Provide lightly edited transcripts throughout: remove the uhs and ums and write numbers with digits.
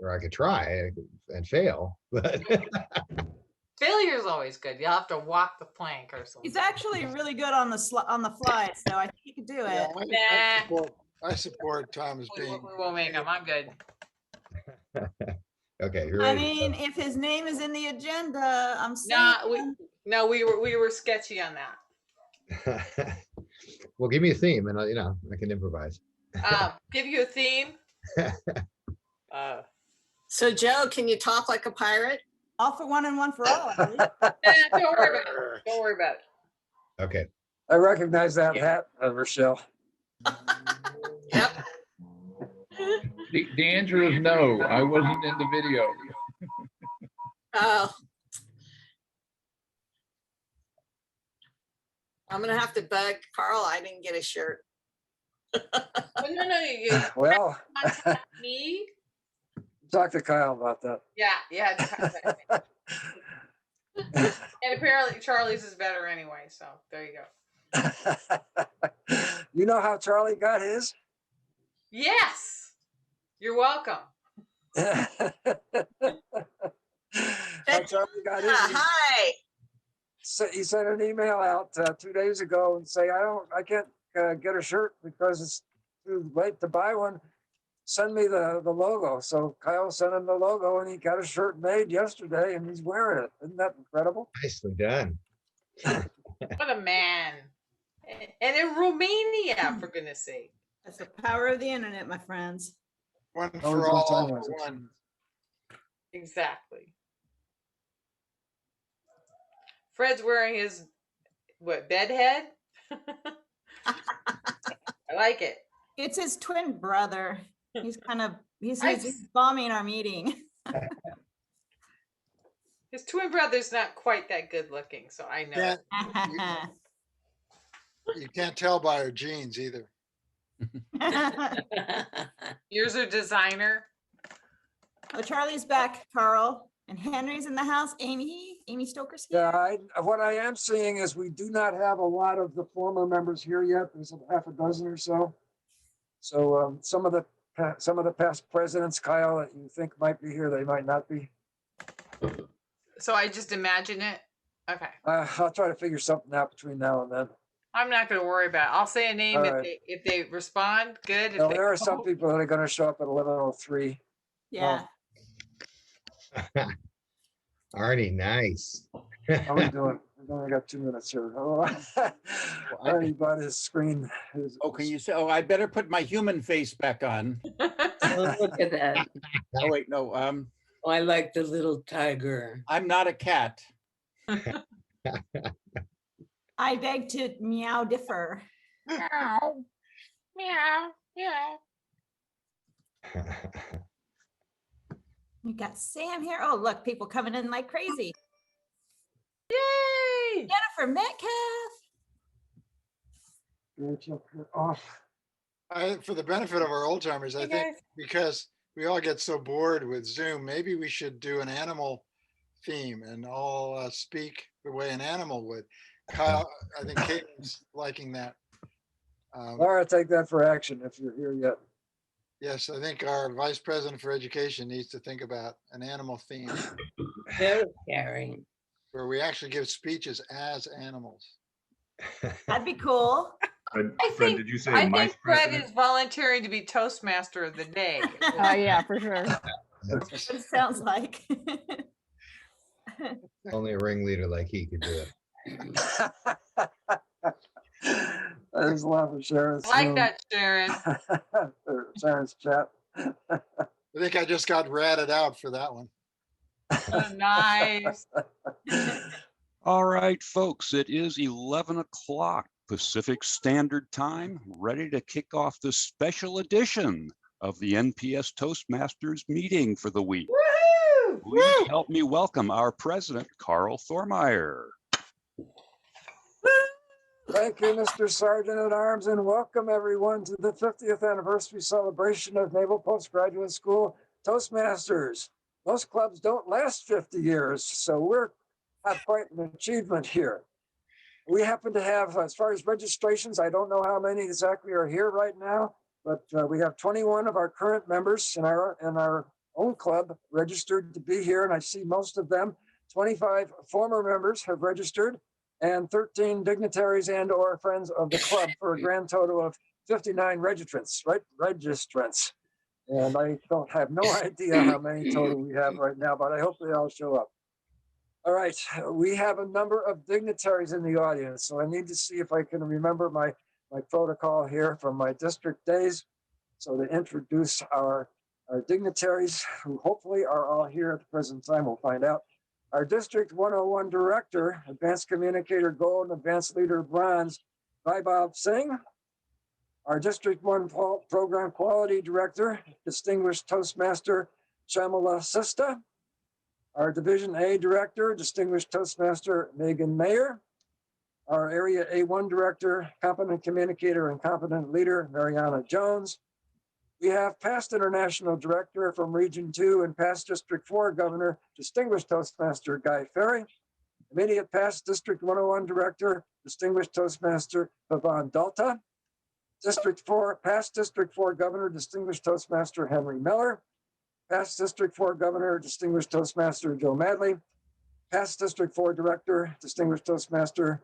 or I could try and fail, but Failure is always good. You'll have to walk the plank or something. He's actually really good on the fly, so I think he could do it. Yeah, I support Thomas being. We won't make him. I'm good. okay. You're I ready. mean, if his name is in the agenda, I'm No, we were sketchy on that. Well, give me a theme, and I can improvise. Give you a theme. So Joe, can you talk like a pirate? all for one and one for all. Don't worry about it. Don't worry about it. Okay. I recognize that hat, Rochelle. Yep. The answer is no. I wasn't in the video. Oh. I'm gonna have to beg Carl. I didn't get a shirt. No. You Well, contact me. talk to Kyle about that. Yeah. Contact me. And apparently Charlie's is better anyway. So there you go. You know how Charlie got his? Yes. You're welcome. How Charlie got his? Hi. So he sent an email out 2 days ago and say, I can't get a shirt because it's too late to buy one. Send me the logo. So Kyle sent him the logo and he got a shirt made yesterday and he's wearing it. Isn't that incredible? Nicely done. What a man. And in Romania, for goodness sake. That's the power of the internet, my friends. One Oh, for it's all, on for time. one. Exactly. Fred's wearing his bed head? I like it. It's his twin brother. He's he's bombing our meeting. His twin brother's not quite that good looking, so I know. Yeah, you can't tell by her jeans either. Yours are designer. Well, Charlie's back, Carl, and Henry's in the house. Amy Stoker's here. Yeah, what I am seeing is we do not have a lot of the former members here yet. There's half a dozen or so. So some of the past presidents, Kyle, that you think might be here, they might not be. So I just imagine it. Okay. I'll try to figure something out between now and then. I'm not going to worry about it. I'll say a name All if they respond. Good. No, there are some people that are going to show up at 11:03. Yeah. Arnie, nice. How are we doing? We've only got 2 minutes here. Oh, Arnie bought his screen. Oh, can you say? Oh, I better put my human face back on. Oh, look at that. Oh wait, no. Oh, I like the little tiger. I'm not a cat. I beg to meow differ. Meow. Meow. Meow. We got Sam here. Oh, look, people coming in like crazy. Yay! Jennifer Metcalf. For the benefit of our old timers, I think because we all get so bored with Zoom, maybe we should do an animal theme and all speak the way an animal would. Kyle, I think Caitlyn's liking that. Laura, take that for action if you're here yet. Yes, I think our vice president for education needs to think about an animal theme Very caring. where we actually give speeches as animals. That'd be cool. I think Fred is volunteering to be Toastmaster of the day. Yeah, for sure. That's what it sounds like. Only a ringleader like he could do it. I just love Sharon's. I like that, Sharon. Sharon's chat. I think I just got ratted out for that one. Oh, nice. All right, folks, it is 11 o'clock Pacific Standard Time, ready to kick off the special edition of the NPS Toastmasters meeting for the week. Woohoo! Please help me welcome our president, Carl Thormeyer. Thank you, Mr. Sergeant at Arms, and welcome everyone to the 50th anniversary celebration of Naval Postgraduate School Toastmasters. Most clubs don't last 50 years, so we're at quite an achievement here. We happen to have, as far as registrations, I don't know how many exactly are here right now, but we have 21 of our current members in our own club registered to be here, and I see most of them. 25 former members have registered, and 13 dignitaries and or friends of the club, for a grand total of 59 registrants, right? Registrants. And I don't have no idea how many total we have right now, but I hope they all show up. All right, we have a number of dignitaries in the audience, so I need to see if I can remember my protocol here from my district days. So to introduce our dignitaries, who hopefully are all here at the present time, we'll find out. Our District 101 Director, Advanced Communicator Gold and Advanced Leader Bronze, Vaibhav Singh. Our District 1 Program Quality Director, Distinguished Toastmaster Shamala Sista. Our Division A Director, Distinguished Toastmaster Megan Mayer. Our Area A1 Director, Competent Communicator and Competent Leader, Mariana Jones. We have past International Director from Region 2 and past District 4 Governor, Distinguished Toastmaster Guy Ferry. Immediate past District 101 Director, Distinguished Toastmaster Pavan Dalta. Past District 4 Governor, Distinguished Toastmaster Henry Miller. Past District 4 Governor, Distinguished Toastmaster Joe Madley. Past District 4 Director, Distinguished Toastmaster,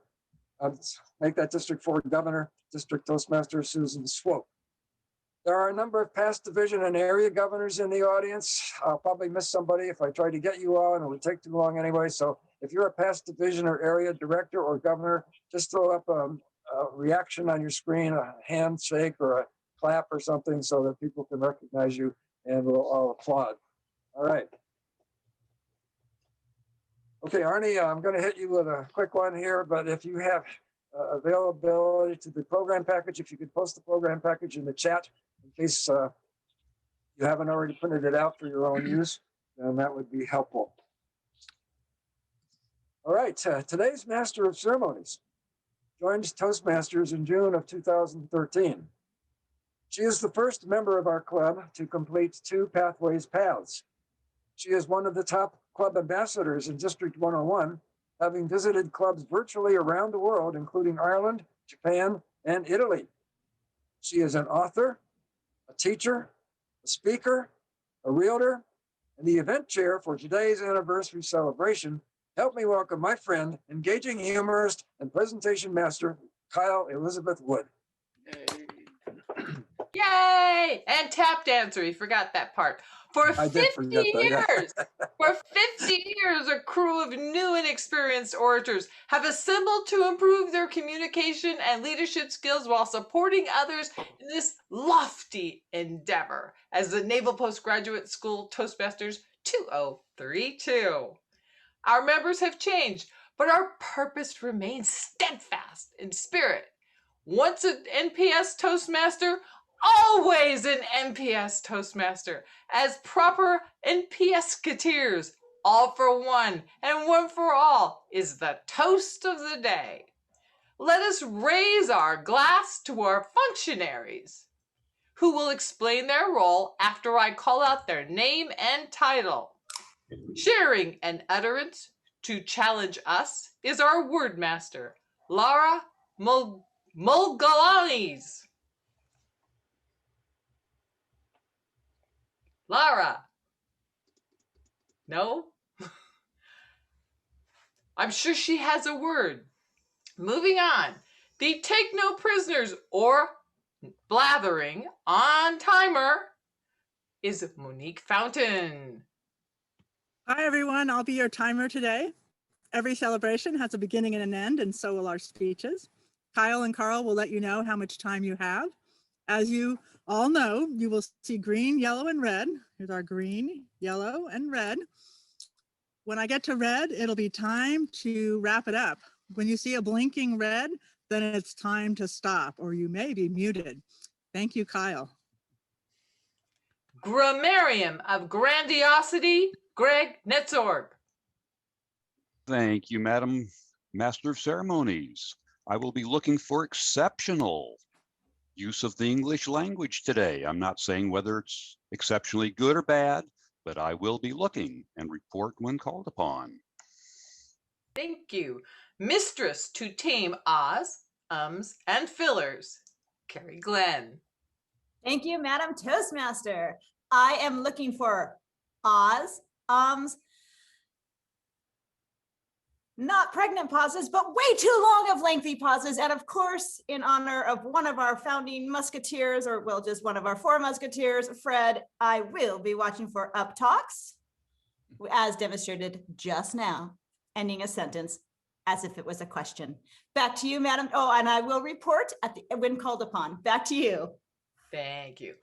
make that District 4 Governor, District Toastmaster Susan Swope. There are a number of past division and area governors in the audience. I'll probably miss somebody if I try to get you all, and it would take too long anyway. So if you're a past division or area director or governor, just throw up a reaction on your screen, a handshake or a clap or something, so that people can recognize you and we'll all applaud. All right. Okay, Arnie, I'm going to hit you with a quick one here, but if you have availability to the program package, if you could post the program package in the chat in case you haven't already printed it out for your own use, then that would be helpful. All right, today's Master of Ceremonies joined Toastmasters in June of 2013. She is the first member of our club to complete 2 Pathways Paths. She is one of the top club ambassadors in District 101, having visited clubs virtually around the world, including Ireland, Japan, and Italy. She is an author, a teacher, a speaker, a realtor, and the event chair for today's anniversary celebration. Help me welcome my friend, engaging humorist, and presentation master, Kyle Elizabeth Wood. Yay! And tap dancer, you forgot that part. For 50 years, for 50 years, a crew of new and experienced orators have assembled to improve their communication and leadership skills while supporting others in this lofty endeavor as the Naval Postgraduate School Toastmasters 2032. Our members have changed, but our purpose remains steadfast in spirit. Once an NPS Toastmaster, always an NPS Toastmaster, as proper NPS-keteers, all for one and one for all is the toast of the day. Let us raise our glass to our functionaries, who will explain their role after I call out their name and title. Sharing an utterance to challenge us is our wordmaster, Lara Mulgalanis. Lara. No? I'm sure she has a word. Moving on. The take no prisoners or blathering on timer is Monique Fountain. Hi, everyone. I'll be your timer today. Every celebration has a beginning and an end, and so will our speeches. Kyle and Carl will let you know how much time you have. As you all know, you will see green, yellow, and red. Here's our green, yellow, and red. When I get to red, it'll be time to wrap it up. When you see a blinking red, then it's time to stop, or you may be muted. Thank you, Kyle. Grammarian of Grandiosity, Greg Netzorg. Thank you, Madam Master of Ceremonies. I will be looking for exceptional use of the English language today. I'm not saying whether it's exceptionally good or bad, but I will be looking and report when called upon. Thank you. Mistress to tame ahs, ums, and fillers, Carrie Glenn. Thank you, Madam Toastmaster. I am looking for ahs, ums, not pregnant pauses, but way too long of lengthy pauses. And of course, in honor of one of our founding musketeers, or well, just one of our 4 musketeers, Fred, I will be watching for up talks, as demonstrated just now, ending a sentence as if it was a question. Back to you, Madam. Oh, and I will report when called upon. Back to you. Thank you.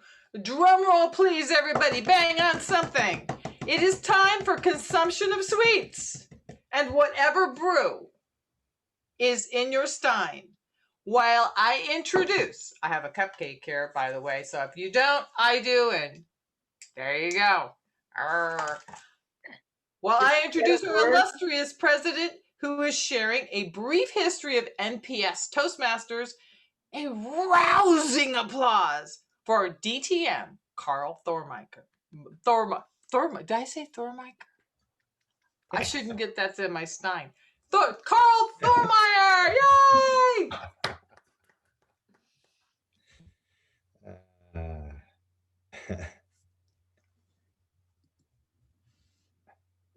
Drum roll, please, everybody. Bang on something. It is time for consumption of sweets. And whatever brew is in your stein, while I introduce, I have a cupcake here, by the way, so if you don't, I do, and there you go. Arr. While I introduce our illustrious president, who is sharing a brief history of NPS Toastmasters, a rousing applause for DTM Carl Thormiker. Did I say Thormiker? I shouldn't get that in my stein. Carl Thormeyer! Yay!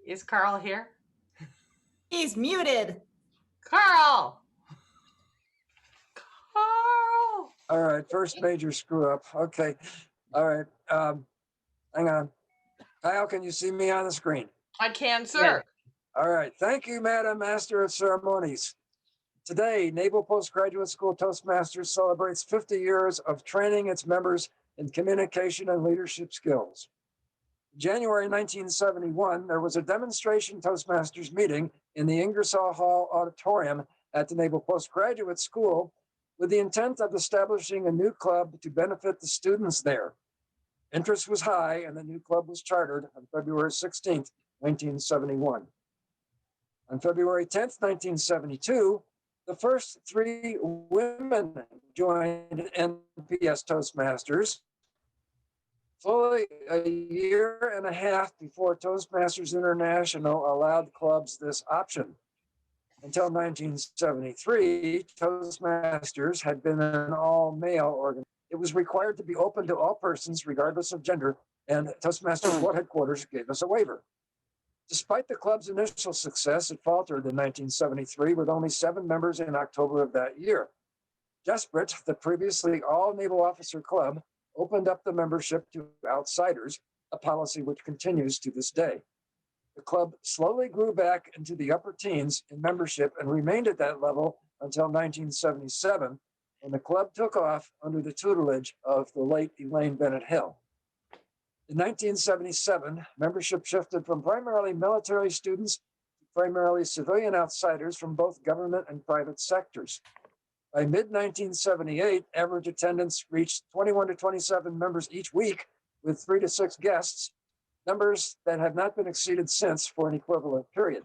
Is Carl here? He's muted. Carl! All right, first major screw up. Okay. All right. Hang on. Kyle, can you see me on the screen? I can, sir. All right. Thank you, Madam Master of Ceremonies. Today, Naval Postgraduate School Toastmasters celebrates 50 years of training its members in communication and leadership skills. In January 1971, there was a demonstration Toastmasters meeting in the Ingersoll Hall Auditorium at the Naval Postgraduate School with the intent of establishing a new club to benefit the students there. Interest was high, and the new club was chartered on February 16th, 1971. On February 10th, 1972, the first 3 women joined NPS Toastmasters, fully a year and a half before Toastmasters International allowed clubs this option. Until 1973, Toastmasters had been an all-male organization. It was required to be open to all persons, regardless of gender, and Toastmasters World Headquarters gave us a waiver. Despite the club's initial success, it faltered in 1973 with only 7 members in October of that year. Desperate, the previously all-naval officer club opened up the membership to outsiders, a policy which continues to this day. The club slowly grew back into the upper teens in membership and remained at that level until 1977, when the club took off under the tutelage of the late Elaine Bennett Hill. In 1977, membership shifted from primarily military students to primarily civilian outsiders from both government and private sectors. By mid-1978, average attendance reached 21 to 27 members each week with 3 to 6 guests, numbers that have not been exceeded since for an equivalent period.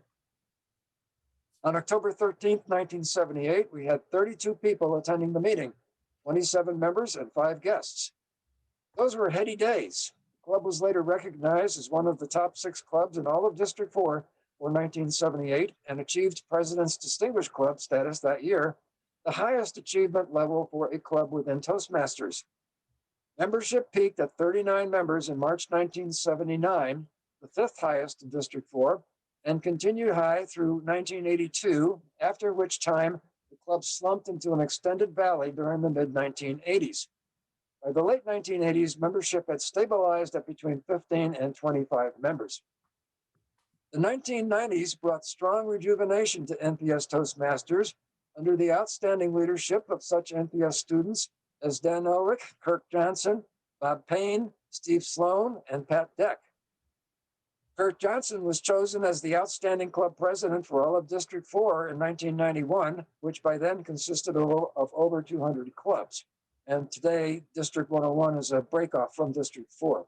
On October 13th, 1978, we had 32 people attending the meeting, 27 members and 5 guests. Those were heady days. The club was later recognized as one of the top 6 clubs in all of District 4 for 1978 and achieved President's Distinguished Club status that year, the highest achievement level for a club within Toastmasters. Membership peaked at 39 members in March 1979, the 5th highest in District 4, and continued high through 1982, after which time the club slumped into an extended valley during the mid-1980s. By the late 1980s, membership had stabilized at between 15 and 25 members. The 1990s brought strong rejuvenation to NPS Toastmasters under the outstanding leadership of such NPS students as Dan Ulrich, Kirk Johnson, Bob Payne, Steve Sloan, and Pat Deck. Kirk Johnson was chosen as the outstanding club president for all of District 4 in 1991, which by then consisted of over 200 clubs. And today, District 101 is a breakoff from District 4.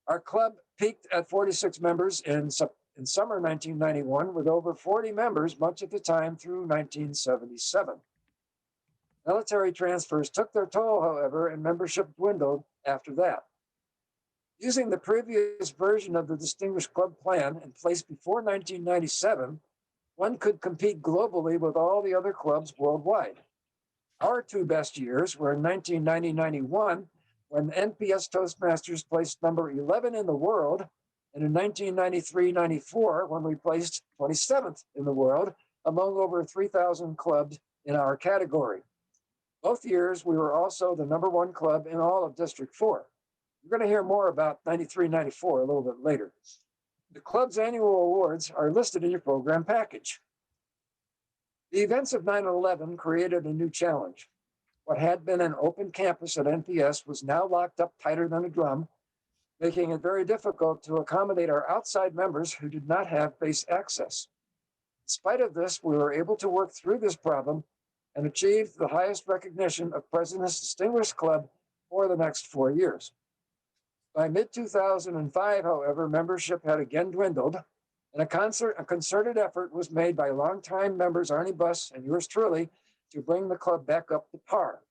Our club peaked at 46 members in summer 1991, with over 40 members much of the time through 1977. Military transfers took their toll, however, and membership dwindled after that. Using the previous version of the Distinguished Club Plan in place before 1997, one could compete globally with all the other clubs worldwide. Our 2 best years were in 1990-91, when NPS Toastmasters placed number 11 in the world And in 1993-94, when we placed 27th in the world among over 3,000 clubs in our category. Both years, we were also the #1 club in all of District 4. You're going to hear more about 93-94 a little bit later. The club's annual awards are listed in your program package. The events of 9/11 created a new challenge. What had been an open campus at NPS was now locked up tighter than a drum, making it very difficult to accommodate our outside members who did not have base access. In spite of this, we were able to work through this problem and achieve the highest recognition of President's Distinguished Club for the next 4 years. By mid-2005, however, membership had again dwindled, and a concerted effort was made by longtime members Arnie Buss and yours truly to bring the club back up to par.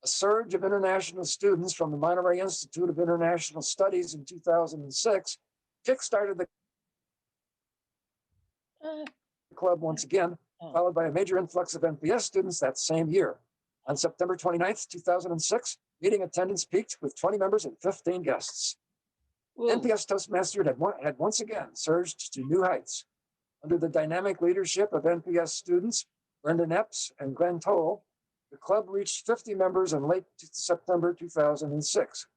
A surge of international students from the Monterey Institute of International Studies in 2006 kickstarted the club once again, followed by a major influx of NPS students that same year. On September 29th, 2006, meeting attendance peaked with 20 members and 15 guests. Whoa. NPS Toastmasters had once again surged to new heights. Under the dynamic leadership of NPS students, Brendan Epps and Glenn Toll, the club reached 50 members in late September 2006.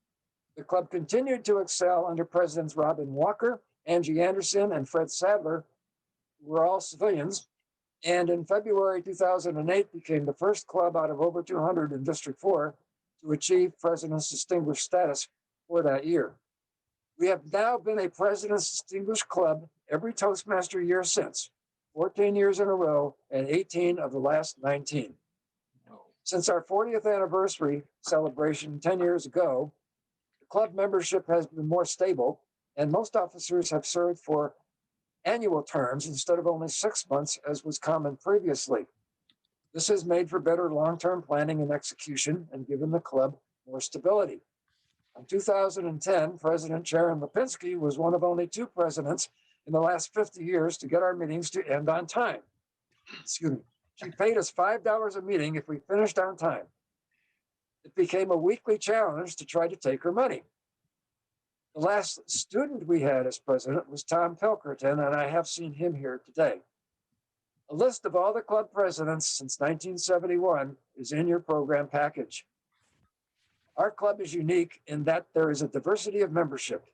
The club continued to excel under Presidents Robin Walker, Angie Anderson, and Fred Sadler, who were all civilians, and in February 2008 became the first club out of over 200 in District 4 to achieve President's Distinguished status for that year. We have now been a President's Distinguished Club every Toastmaster year since, 14 years in a row and 18 of the last 19. Since our 40th anniversary celebration 10 years ago, the club membership has been more stable, and most officers have served for annual terms instead of only 6 months, as was common previously. This has made for better long-term planning and execution and given the club more stability. In 2010, President Sharon Lipinski was one of only 2 presidents in the last 50 years to get our meetings to end on time. Excuse me. She paid us $5 a meeting if we finished on time. It became a weekly challenge to try to take her money. The last student we had as president was Tom Pilkerton, and I have seen him here today. A list of all the club presidents since 1971 is in your program package. Our club is unique in that there is a diversity of membership: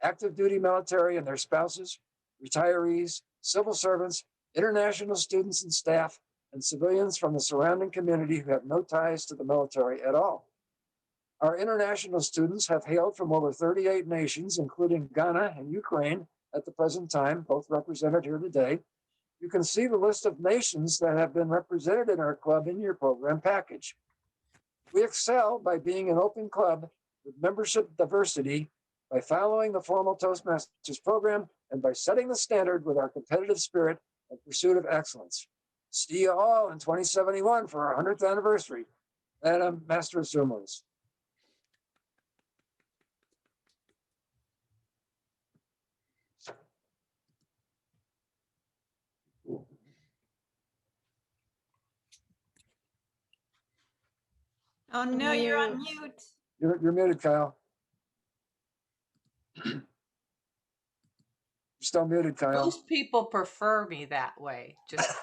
active duty military and their spouses, retirees, civil servants, international students and staff, and civilians from the surrounding community who have no ties to the military at all. Our international students have hailed from over 38 nations, including Ghana and Ukraine at the present time, both represented here today. You can see the list of nations that have been represented in our club in your program package. We excel by being an open club with membership diversity, by following the formal Toastmasters program, and by setting the standard with our competitive spirit and pursuit of excellence. See you all in 2071 for our 100th anniversary. Madam Master of Ceremonies. Oh no, you're on mute. You're muted, Kyle. You're still muted, Kyle. Most people prefer me that way. Just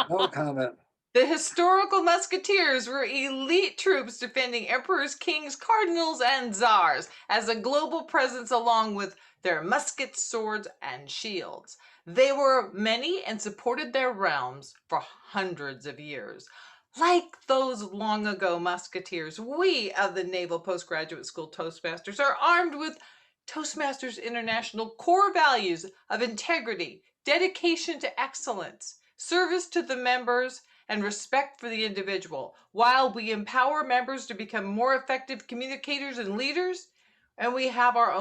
No comment. The historical musketeers were elite troops defending emperors, kings, cardinals, and czars as a global presence along with their muskets, swords, and shields. They were many and supported their realms for hundreds of years. Like those long ago musketeers, we of the Naval Postgraduate School Toastmasters are armed with Toastmasters International core values of integrity, dedication to excellence, service to the members, and respect for the individual, while we empower members to become more effective communicators and leaders. And we have our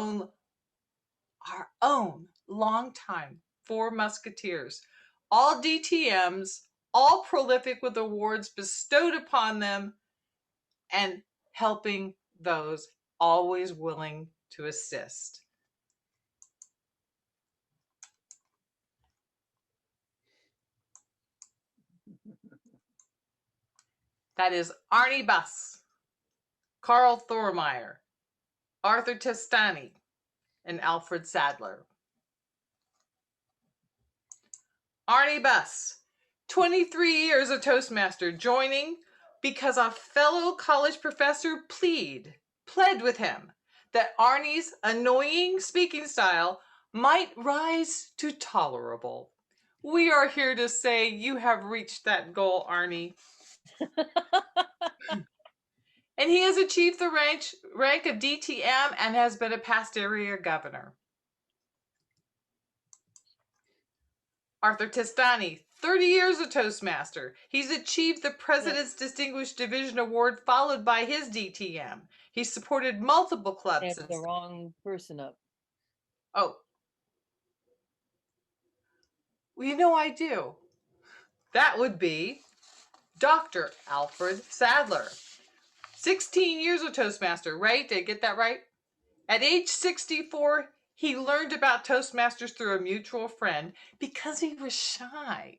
own longtime 4 musketeers, all DTMs, all prolific with awards bestowed upon them, and helping those always willing to assist. That is Arnie Buss, Carl Thormeyer, Arthur Testani, and Alfred Sadler. Arnie Buss, 23 years a Toastmaster, joining because a fellow college professor pled with him that Arnie's annoying speaking style might rise to tolerable. We are here to say you have reached that goal, Arnie. And he has achieved the rank of DTM and has been a past area governor. Arthur Testani, 30 years a Toastmaster. He's achieved the President's Distinguished Division Award, followed by his DTM. He supported multiple clubs. I have the wrong person up. Oh. Well, you know I do. That would be Dr. Alfred Sadler. 16 years a Toastmaster, right? Did I get that right? At age 64, he learned about Toastmasters through a mutual friend because he was shy.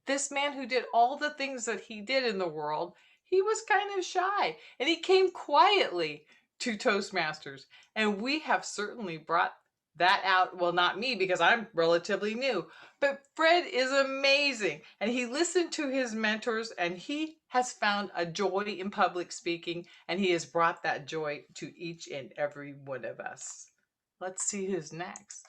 This man who did all the things that he did in the world, he was kind of shy. And he came quietly to Toastmasters. And we have certainly brought that out. Well, not me, because I'm relatively new. But Fred is amazing. And he listened to his mentors, and he has found a joy in public speaking. And he has brought that joy to each and every one of us. Let's see who's next.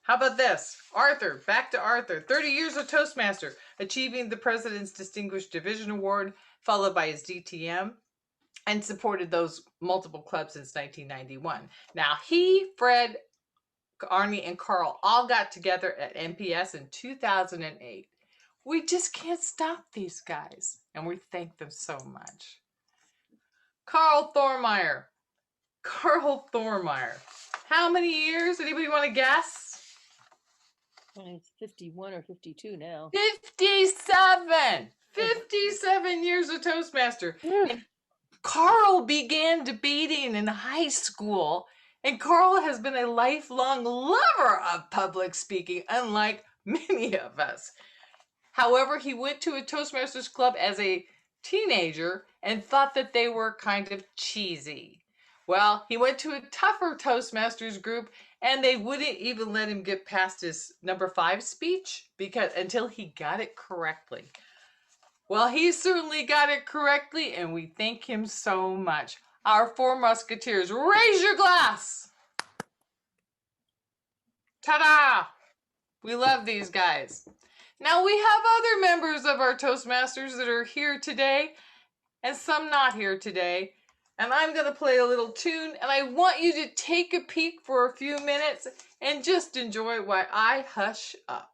How about this? Arthur, back to Arthur. 30 years of Toastmaster, achieving the President's Distinguished Division Award, followed by his DTM, and supported those multiple clubs since 1991. Now, he, Fred, Arnie, and Carl all got together at NPS in 2008. We just can't stop these guys, and we thank them so much. Carl Thormeyer. Carl Thormeyer. How many years? Anybody want to guess? It's 51 or 52 now. 57! 57 years of Toastmaster. And Carl began debating in high school, and Carl has been a lifelong lover of public speaking, unlike many of us. However, he went to a Toastmasters club as a teenager and thought that they were kind of cheesy. Well, he went to a tougher Toastmasters group, and they wouldn't even let him get past his number 5 speech until he got it correctly. Well, he certainly got it correctly, and we thank him so much. Our 4 Musketeers, raise your glass! Ta-da! We love these guys. Now, we have other members of our Toastmasters that are here today, and some not here today. And I'm going to play a little tune, and I want you to take a peek for a few minutes and just enjoy while I hush up.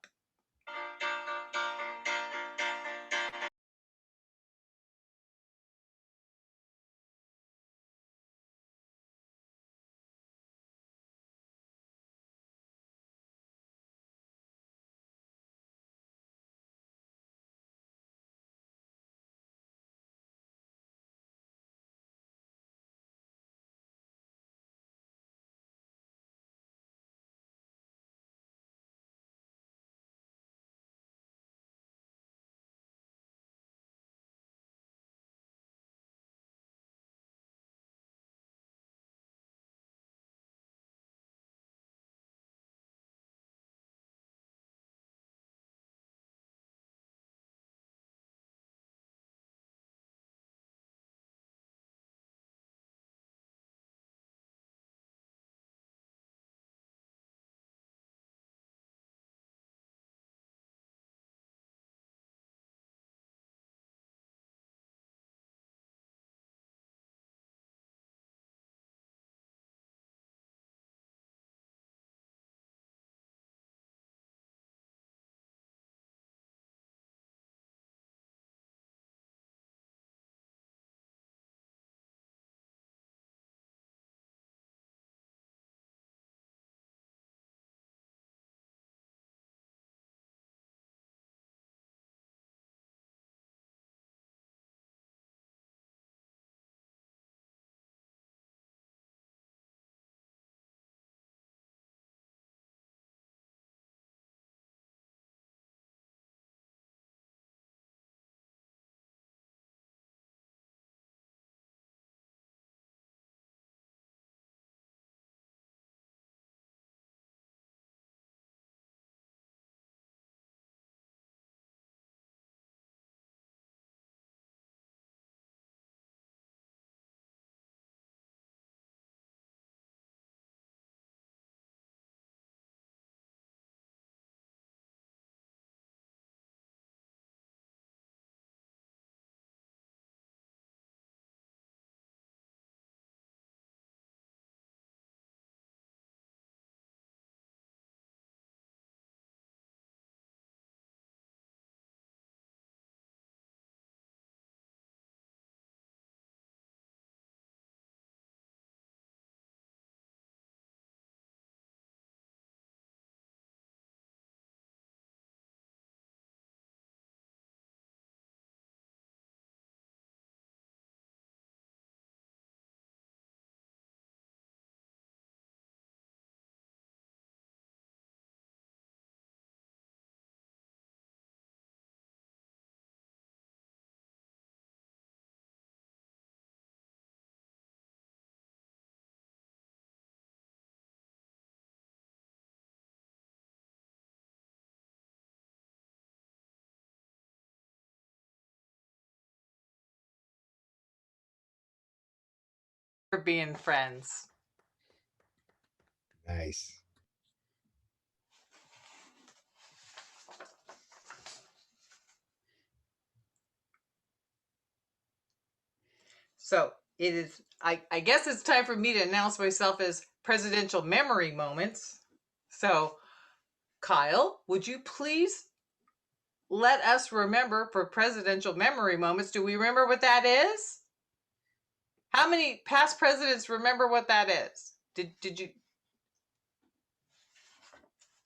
for being friends. Nice. So it is, I guess it's time for me to announce myself as presidential memory moments. So Kyle, would you please let us remember for presidential memory moments? Do we remember what that is? How many past presidents remember what that is? Did you?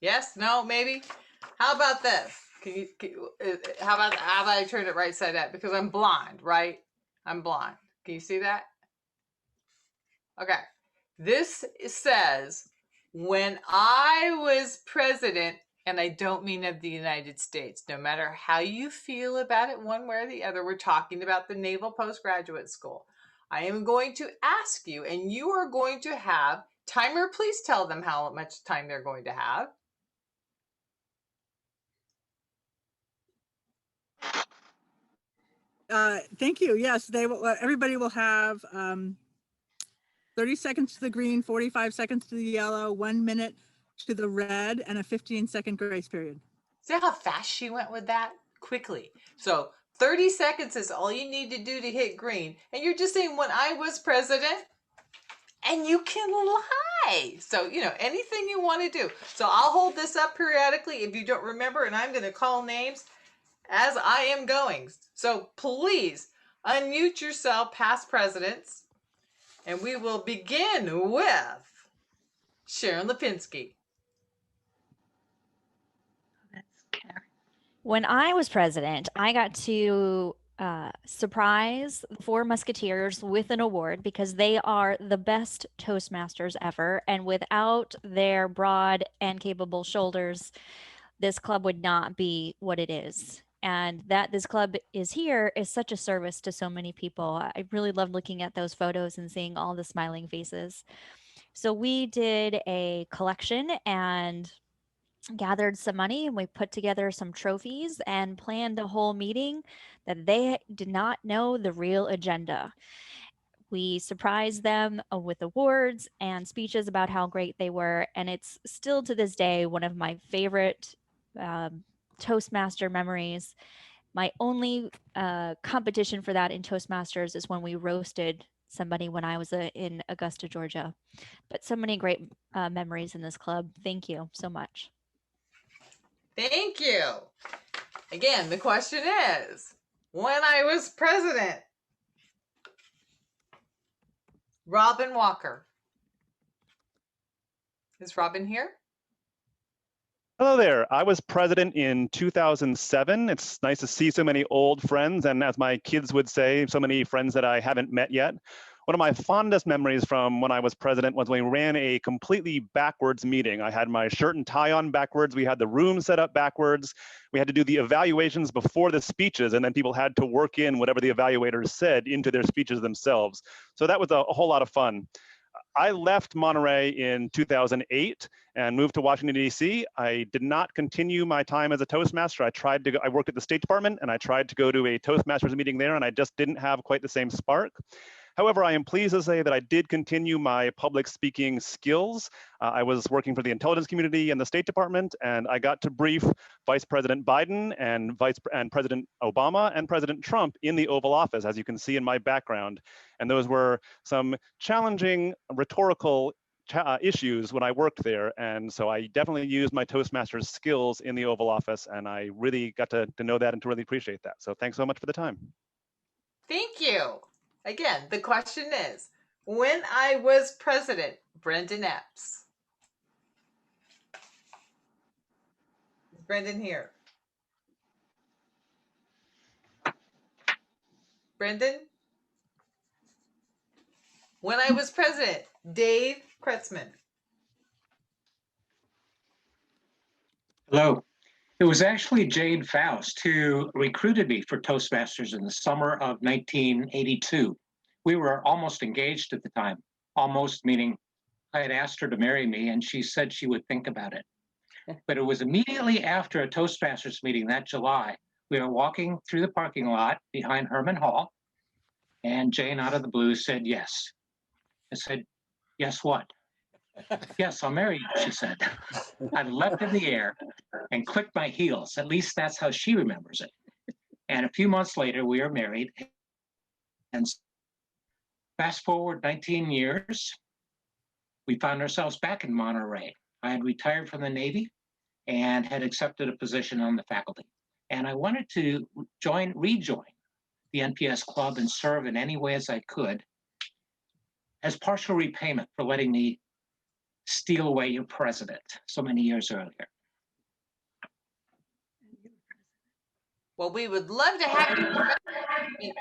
Yes? No? Maybe? How about this? How about I turn it right side up? Because I'm blind, right? I'm blind. Can you see that? Okay. This says, when I was president, and I don't mean of the United States, no matter how you feel about it one way or the other, we're talking about the Naval Postgraduate School. I am going to ask you, and you are going to have, timer, please tell them how much time they're going to have. Thank you. Yes, they will. Everybody will have 30 seconds to the green, 45 seconds to the yellow, 1 minute to the red, and a 15-second grace period. See how fast she went with that? Quickly. So 30 seconds is all you need to do to hit green. And you're just saying, when I was president, and you can lie. So, anything you want to do. So I'll hold this up periodically if you don't remember, and I'm going to call names as I am going. So please unmute yourself, past presidents, and we will begin with Sharon Lipinski. When I was president, I got to surprise the Four Musketeers with an award because they are the best Toastmasters ever. And without their broad and capable shoulders, this club would not be what it is. And that this club is here is such a service to so many people. I really loved looking at those photos and seeing all the smiling faces. So we did a collection and gathered some money, and we put together some trophies and planned a whole meeting that they did not know the real agenda. We surprised them with awards and speeches about how great they were. And it's still to this day one of my favorite Toastmaster memories. My only competition for that in Toastmasters is when we roasted somebody when I was in Augusta, Georgia. But so many great memories in this club. Thank you so much. Thank you. Again, the question is, when I was president, Robin Walker. Is Robin here? Hello there. I was president in 2007. It's nice to see so many old friends, and as my kids would say, so many friends that I haven't met yet. One of my fondest memories from when I was president was when we ran a completely backwards meeting. I had my shirt and tie on backwards. We had the room set up backwards. We had to do the evaluations before the speeches, and then people had to work in whatever the evaluators said into their speeches themselves. So that was a whole lot of fun. I left Monterey in 2008 and moved to Washington, D.C. I did not continue my time as a Toastmaster. I worked at the State Department, and I tried to go to a Toastmasters meeting there, and I just didn't have quite the same spark. However, I am pleased to say that I did continue my public speaking skills. I was working for the intelligence community and the State Department, and I got to brief Vice President Biden and President Obama and President Trump in the Oval Office, as you can see in my background. And those were some challenging rhetorical issues when I worked there. And so I definitely used my Toastmasters skills in the Oval Office, and I really got to know that and to really appreciate that. So thanks so much for the time. Thank you. Again, the question is, when I was president, Brendan Epps. Is Brendan here? Brendan? When I was president, Dave Kretzman. Hello. It was actually Jane Faust who recruited me for Toastmasters in the summer of 1982. We were almost engaged at the time, almost meaning I had asked her to marry me and she said she would think about it. But it was immediately after a Toastmasters meeting that July. We were walking through the parking lot behind Herman Hall, and Jane out of the blue said yes. I said, guess what? Yes, I'll marry you, she said. I leapt in the air and clicked my heels. At least that's how she remembers it. And a few months later, we are married. And fast forward 19 years, we found ourselves back in Monterey. I had retired from the Navy and had accepted a position on the faculty. And I wanted to rejoin the NPS club and serve in any way as I could as partial repayment for letting me steal away your president so many years earlier. Well, we would love to have you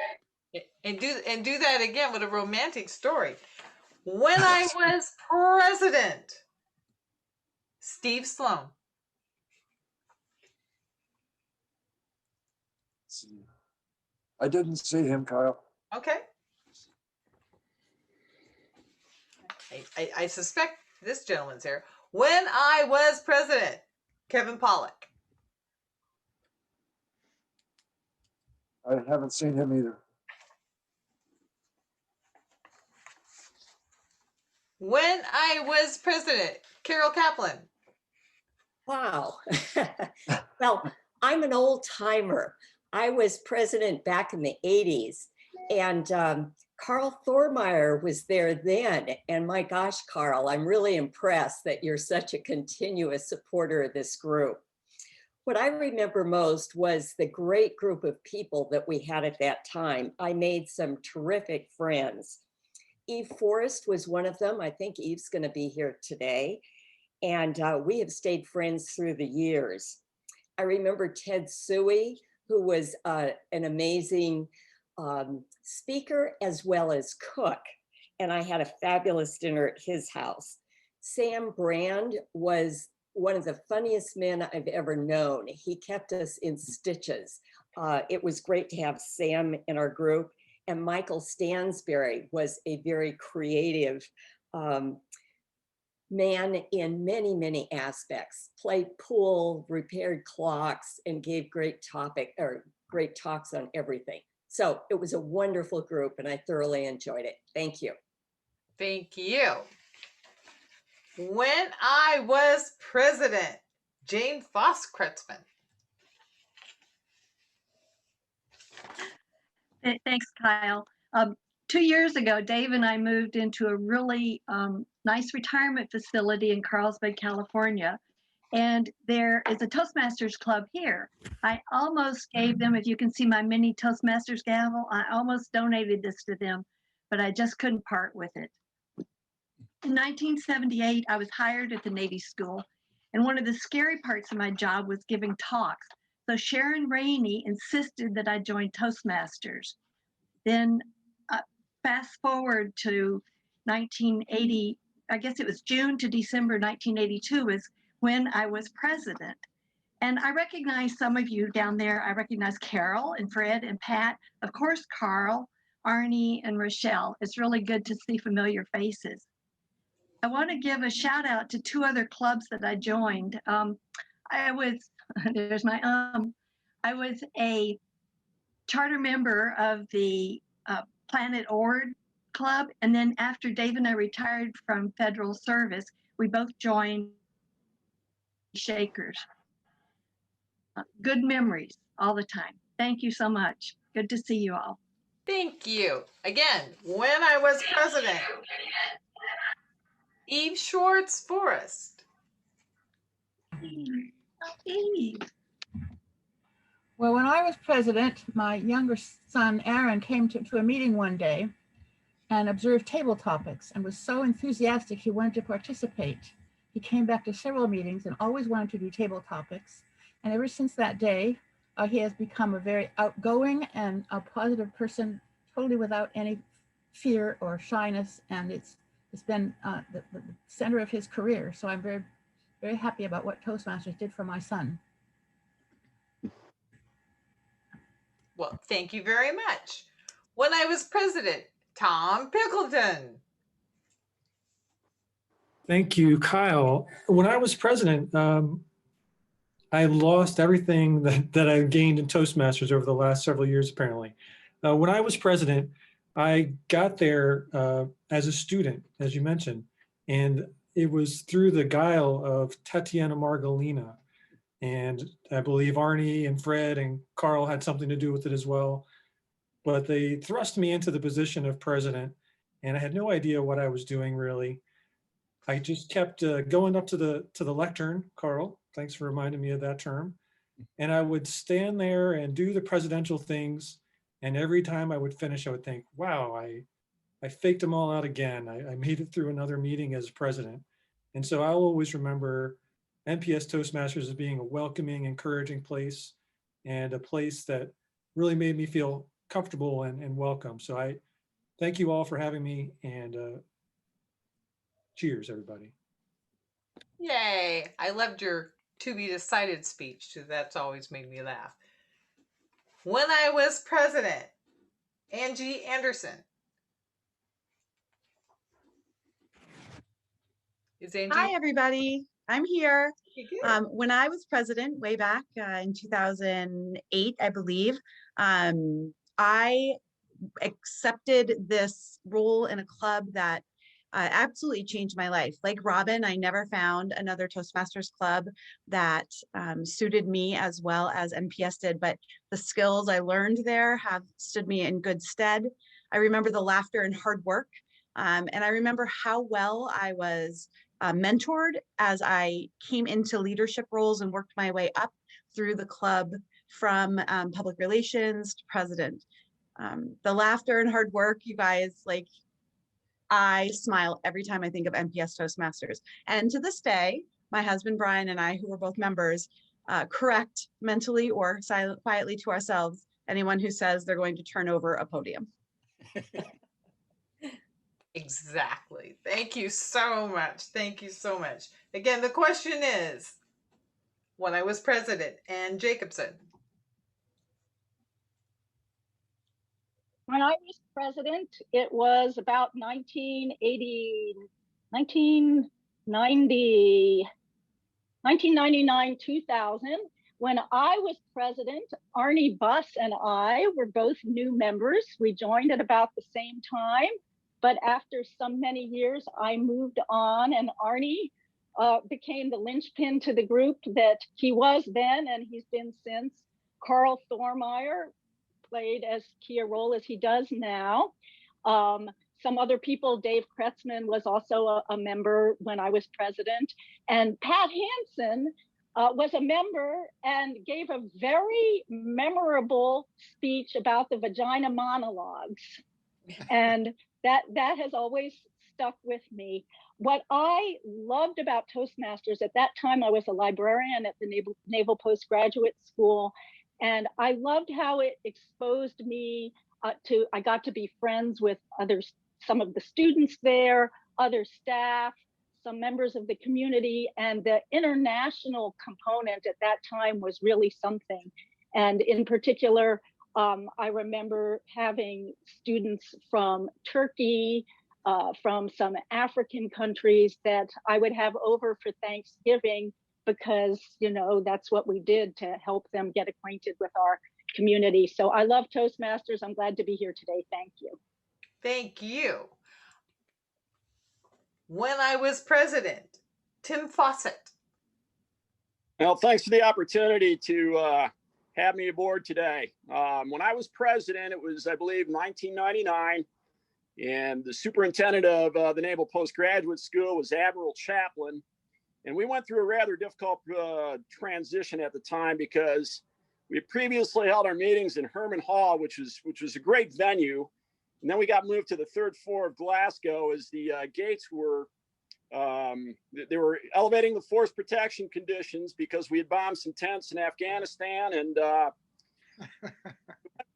and do that again with a romantic story. When I was president, Steve Sloan. I didn't see him, Kyle. Okay. I suspect this gentleman's here. When I was president, Kevin Pollak. I haven't seen him either. When I was president, Carol Kaplan. Wow. Well, I'm an old timer. I was president back in the 80s, and Carl Thormeyer was there then. And my gosh, Carl, I'm really impressed that you're such a continuous supporter of this group. What I remember most was the great group of people that we had at that time. I made some terrific friends. Eve Forrest was one of them. I think Eve's going to be here today. And we have stayed friends through the years. I remember Ted Suey, who was an amazing speaker as well as cook. And I had a fabulous dinner at his house. Sam Brand was one of the funniest men I've ever known. He kept us in stitches. It was great to have Sam in our group. And Michael Stansberry was a very creative man in many, many aspects. Played pool, repaired clocks, and gave great talks on everything. So it was a wonderful group, and I thoroughly enjoyed it. Thank you. Thank you. When I was president, Jane Foss-Kretzman. Thanks, Kyle. 2 years ago, Dave and I moved into a really nice retirement facility in Carlsbad, California. And there is a Toastmasters club here. I almost gave them, if you can see my mini Toastmasters gavel, I almost donated this to them, but I just couldn't part with it. In 1978, I was hired at the Navy School, and one of the scary parts of my job was giving talks. So Sharon Rainey insisted that I join Toastmasters. Then fast forward to 1980, I guess it was June to December 1982 is when I was president. And I recognize some of you down there. I recognize Carol and Fred and Pat, of course, Carl, Arnie, and Rochelle. It's really good to see familiar faces. I want to give a shout out to two other clubs that I joined. There's my I was a charter member of the Planet Ord Club, and then after Dave and I retired from federal service, we both joined Shakers. Good memories all the time. Thank you so much. Good to see you all. Thank you. Again, when I was president, Eve Schwartz Forrest. Eve. Well, when I was president, my younger son, Aaron, came to a meeting one day and observed table topics and was so enthusiastic he wanted to participate. He came back to several meetings and always wanted to do table topics. And ever since that day, he has become a very outgoing and a positive person, totally without any fear or shyness. And it's been the center of his career. So I'm very, very happy about what Toastmasters did for my son. Well, thank you very much. When I was president, Tom Pickleton. Thank you, Kyle. When I was president, I lost everything that I gained in Toastmasters over the last several years, apparently. When I was president, I got there as a student, as you mentioned, and it was through the guile of Tatiana Margolina. And I believe Arnie and Fred and Carl had something to do with it as well. But they thrust me into the position of president, and I had no idea what I was doing really. I just kept going up to the lectern, Carl. Thanks for reminding me of that term. And I would stand there and do the presidential things. And every time I would finish, I would think, wow, I faked them all out again. I made it through another meeting as president. And so I'll always remember NPS Toastmasters as being a welcoming, encouraging place, and a place that really made me feel comfortable and welcome. So I thank you all for having me, and cheers, everybody. Yay. I loved your to be decided speech too. That's always made me laugh. When I was president, Angie Anderson. Is Angie? Hi, everybody. I'm here. When I was president way back in 2008, I believe, I accepted this role in a club that absolutely changed my life. Like Robin, I never found another Toastmasters club that suited me as well as NPS did, but the skills I learned there have stood me in good stead. I remember the laughter and hard work, and I remember how well I was mentored as I came into leadership roles and worked my way up through the club from public relations to president. The laughter and hard work, you guys, like, I smile every time I think of NPS Toastmasters. And to this day, my husband, Brian, and I, who are both members, correct mentally or quietly to ourselves anyone who says they're going to turn over a podium. Exactly. Thank you so much. Thank you so much. Again, the question is, when I was president, Ann Jacobson. When I was president, it was about 1999, 2000. When I was president, Arnie Buss and I were both new members. We joined at about the same time, but after so many years, I moved on, and Arnie became the linchpin to the group that he was then, and he's been since. Carl Thormeyer played as key a role as he does now. Some other people, Dave Kretzman was also a member when I was president, and Pat Hansen was a member and gave a very memorable speech about the vagina monologues. And that has always stuck with me. What I loved about Toastmasters, at that time I was a librarian at the Naval Postgraduate School, and I loved how it exposed me I got to be friends with some of the students there, other staff, some members of the community, and the international component at that time was really something. And in particular, I remember having students from Turkey, from some African countries that I would have over for Thanksgiving, because, you know, that's what we did to help them get acquainted with our community. So I love Toastmasters. I'm glad to be here today. Thank you. Thank you. When I was president, Tim Fawcett. Well, thanks for the opportunity to have me aboard today. When I was president, it was, I believe, 1999, and the superintendent of the Naval Postgraduate School was Admiral Chaplin. And we went through a rather difficult transition at the time, because we had previously held our meetings in Herman Hall, which was a great venue. And then we got moved to the third floor of Glasgow as the gates were, they were elevating the force protection conditions because we had bombed some tents in Afghanistan. And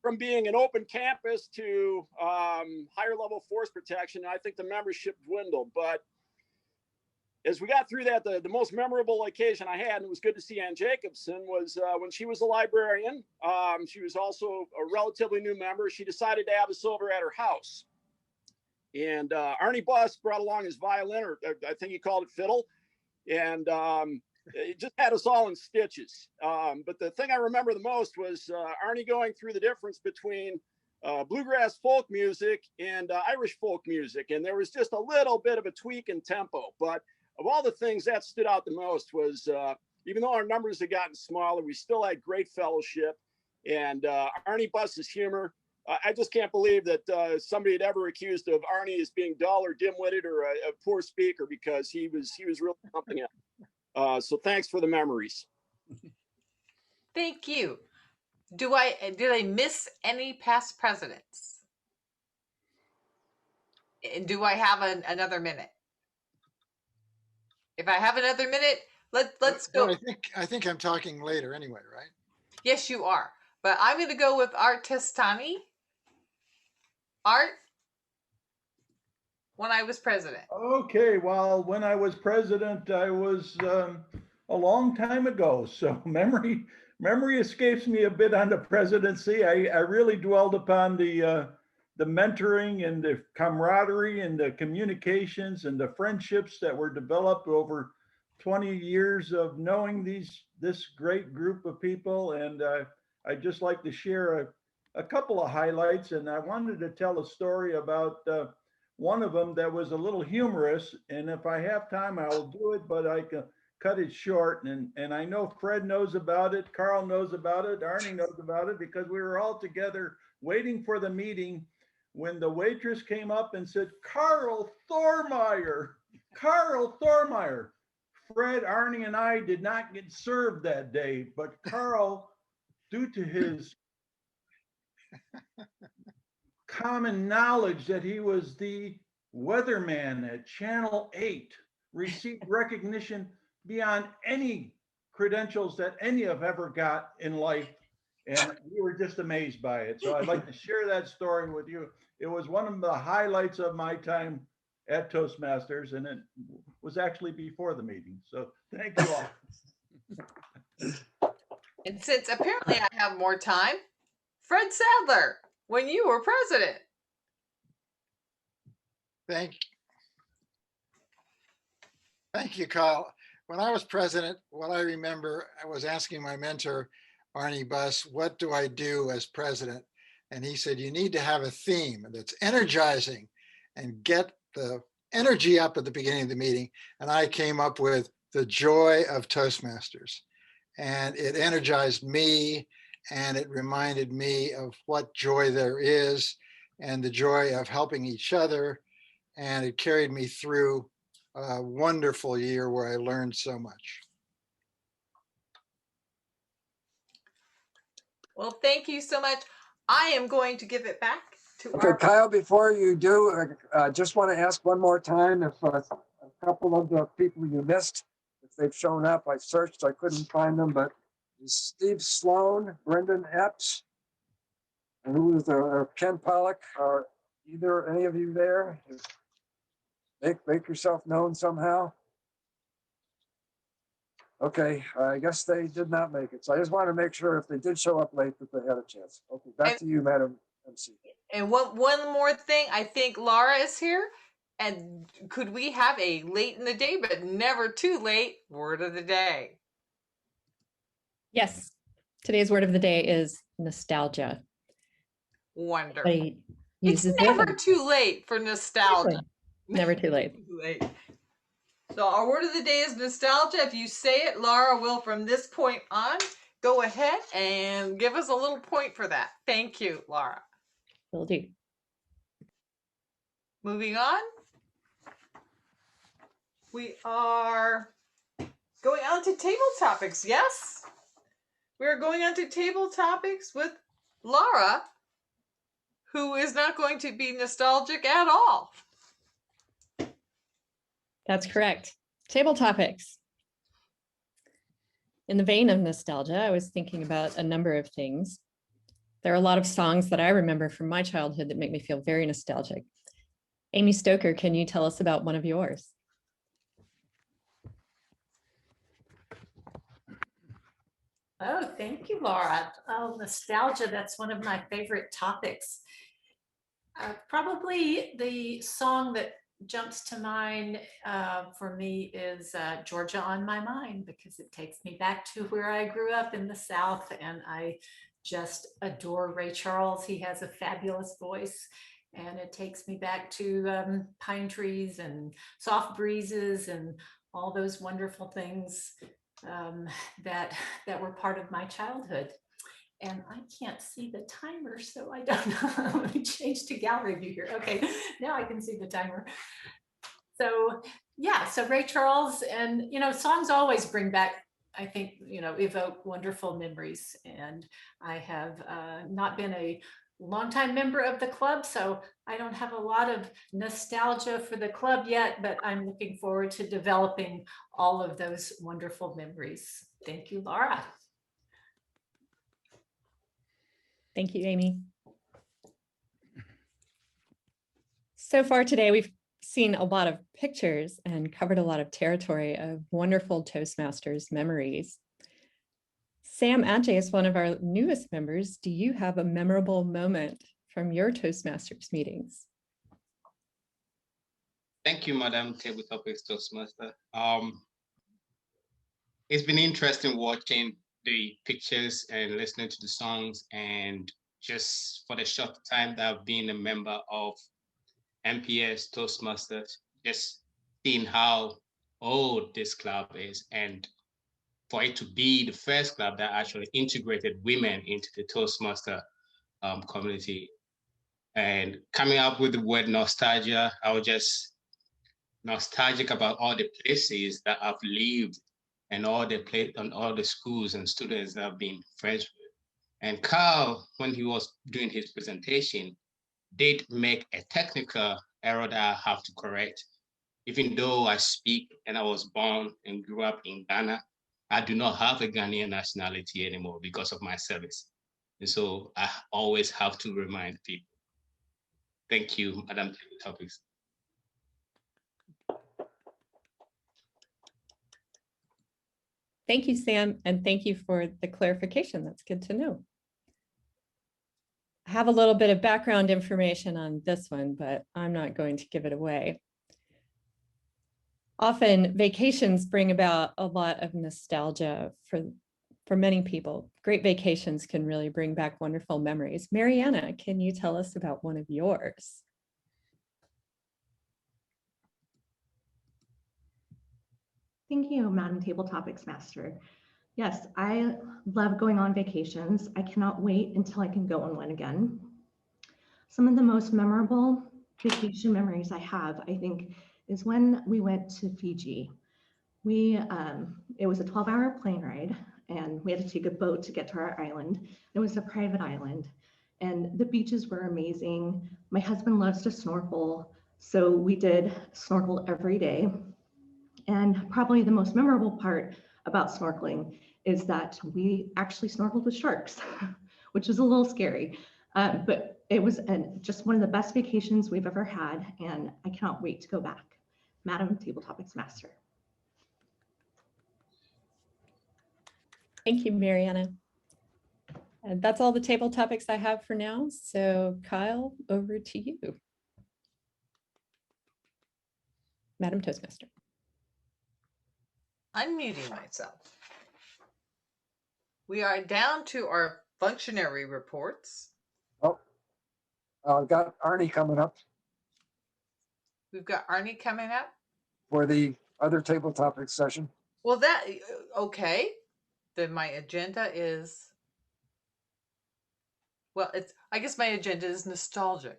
from being an open campus to higher level force protection, I think the membership dwindled. But as we got through that, the most memorable occasion I had, and it was good to see Ann Jacobson, was when she was a librarian. She was also a relatively new member. She decided to have us over at her house. And Arnie Buss brought along his violin, or I think he called it fiddle. And it just had us all in stitches. But the thing I remember the most was Arnie going through the difference between bluegrass folk music and Irish folk music. And there was just a little bit of a tweak in tempo. But of all the things that stood out the most was even though our numbers had gotten smaller, we still had great fellowship. And Arnie Buss's humor. I just can't believe that somebody had ever accused of Arnie as being dull or dim-witted or a poor speaker, because he was really something else. So thanks for the memories. Thank you. Did I miss any past presidents? And do I have another minute? If I have another minute, let's go. No, I think I'm talking later anyway, right? Yes, you are. But I'm going to go with Art Testani. Art, when I was president. Okay, well, when I was president, I was a long time ago, so memory escapes me a bit on the presidency. I really dwelled upon the mentoring and the camaraderie and the communications and the friendships that were developed over 20 years of knowing this great group of people. And I'd just like to share a couple of highlights, and I wanted to tell a story about one of them that was a little humorous, and if I have time, I will do it, but I can cut it short. And I know Fred knows about it, Carl knows about it, Arnie knows about it, because we were all together waiting for the meeting when the waitress came up and said, Carl Thormeyer. Fred, Arnie, and I did not get served that day, but Carl, due to his common knowledge that he was the weatherman at Channel 8, received recognition beyond any credentials that any have ever got in life. And we were just amazed by it. So I'd like to share that story with you. It was one of the highlights of my time at Toastmasters, and it was actually before the meeting. So thank you all. And since apparently I have more time, Fred Sadler, when you were president. Thank you, Kyle. When I was president, what I remember, I was asking my mentor, Arnie Buss, what do I do as president? And he said, you need to have a theme that's energizing and get the energy up at the beginning of the meeting. And I came up with the joy of Toastmasters. And it energized me, and it reminded me of what joy there is and the joy of helping each other. And it carried me through a wonderful year where I learned so much. Well, thank you so much. I am going to give it back to Okay, Kyle, before you do, I just want to ask one more time if a couple of the people you missed, if they've shown up. I searched, I couldn't find them, but Steve Sloan, Brendan Epps, and who was Ken Pollock? Are any of you there? Make yourself known somehow. Okay, I guess they did not make it. So I just want to make sure if they did show up late that they had a chance. Okay, back to you, Madam MC. And one more thing, I think Laura is here. And could we have a late in the day, but never too late word of the day? Yes, today's word of the day is nostalgia. Wonderful. It's never too late for nostalgia. Never too late. So our word of the day is nostalgia. If you say it, Laura will from this point on go ahead and give us a little point for that. Thank you, Laura. Will do. Moving on. We are going on to table topics. Yes, we are going on to table topics with Laura, who is not going to be nostalgic at all. That's correct. Table topics. In the vein of nostalgia, I was thinking about a number of things. There are a lot of songs that I remember from my childhood that make me feel very nostalgic. Amy Stoker, can you tell us about one of yours? Oh, thank you, Laura. Oh, nostalgia, that's one of my favorite topics. Probably the song that jumps to mind for me is Georgia on My Mind, because it takes me back to where I grew up in the South, and I just adore Ray Charles. He has a fabulous voice, and it takes me back to pine trees and soft breezes and all those wonderful things that were part of my childhood. And I can't see the timer, so I don't know. Let me change to gallery view here. Okay, now I can see the timer. So yeah, so Ray Charles, and songs always bring back, I think, evoke wonderful memories. And I have not been a longtime member of the club, so I don't have a lot of nostalgia for the club yet, but I'm looking forward to developing all of those wonderful memories. Thank you, Laura. Thank you, Amy. So far today, we've seen a lot of pictures and covered a lot of territory of wonderful Toastmasters memories. Sam Adjay is one of our newest members. Do you have a memorable moment from your Toastmasters meetings? Thank you, Madam Table Topics Toastmaster. It's been interesting watching the pictures and listening to the songs, and just for the short time that I've been a member of MPS Toastmasters, just seeing how old this club is, and for it to be the first club that actually integrated women into the Toastmaster community. And coming up with the word nostalgia, I was just nostalgic about all the places that I've lived and all the schools and students that I've been friends with. And Carl, when he was doing his presentation, did make a technical error that I have to correct. Even though I speak and I was born and grew up in Ghana, I do not have a Ghanaian nationality anymore because of my service. And so I always have to remind people. Thank you, Madam Topics. Thank you, Sam, and thank you for the clarification. That's good to know. I have a little bit of background information on this one, but I'm not going to give it away. Often vacations bring about a lot of nostalgia for many people. Great vacations can really bring back wonderful memories. Mariana, can you tell us about one of yours? Thank you, Madam Table Topics Master. Yes, I love going on vacations. I cannot wait until I can go on one again. Some of the most memorable vacation memories I have, I think, is when we went to Fiji. It was a 12-hour plane ride, and we had to take a boat to get to our island. It was a private island, and the beaches were amazing. My husband loves to snorkel, so we did snorkel every day. And probably the most memorable part about snorkeling is that we actually snorkeled with sharks, which is a little scary. But it was just one of the best vacations we've ever had, and I cannot wait to go back. Madam Table Topics Master. Thank you, Mariana. And that's all the table topics I have for now. So Kyle, over to you. Madam Toastmaster. Unmuting myself. We are down to our functionary reports. Oh, I've got Arnie coming up We've got Arnie coming up. for the other table topics session. Well, okay. Then my agenda is, well, I guess my agenda is nostalgic.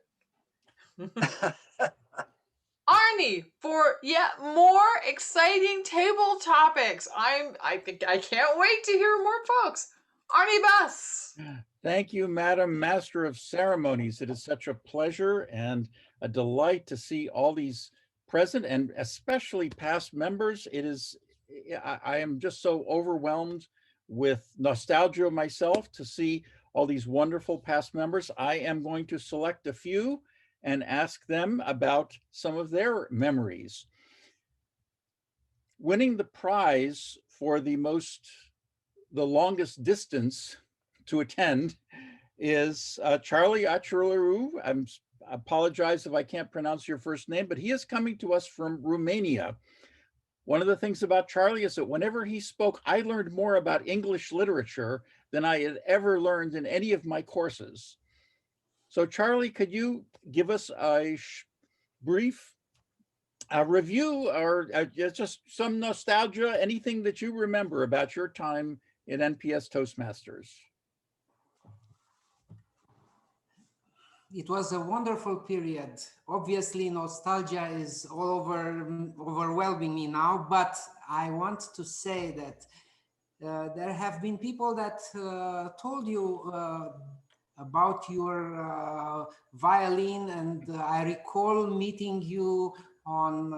Arnie, for yet more exciting table topics. I can't wait to hear more folks. Arnie Buss. Thank you, Madam Master of Ceremonies. It is such a pleasure and a delight to see all these present and especially past members. I am just so overwhelmed with nostalgia myself to see all these wonderful past members. I am going to select a few and ask them about some of their memories. Winning the prize for the longest distance to attend is Charlie Achurleru. I apologize if I can't pronounce your first name, but he is coming to us from Romania. one of the things about Charlie is that whenever he spoke, I learned more about English literature than I had ever learned in any of my courses. So Charlie, could you give us a brief review or just some nostalgia, anything that you remember about your time in NPS Toastmasters? It was a wonderful period. Obviously, nostalgia is overwhelming me now, but I want to say that there have been people that told you about your violin, and I recall meeting you on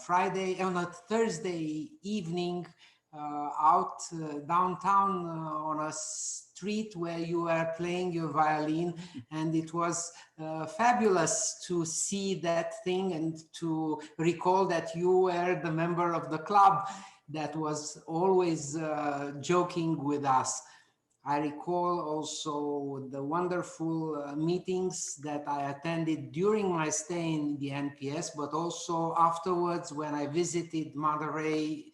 Friday, on a Thursday evening out downtown on a street where you were playing your violin, and it was fabulous to see that thing and to recall that you were the member of the club that was always joking with us. I recall also the wonderful meetings that I attended during my stay in the NPS, but also afterwards when I visited Monterey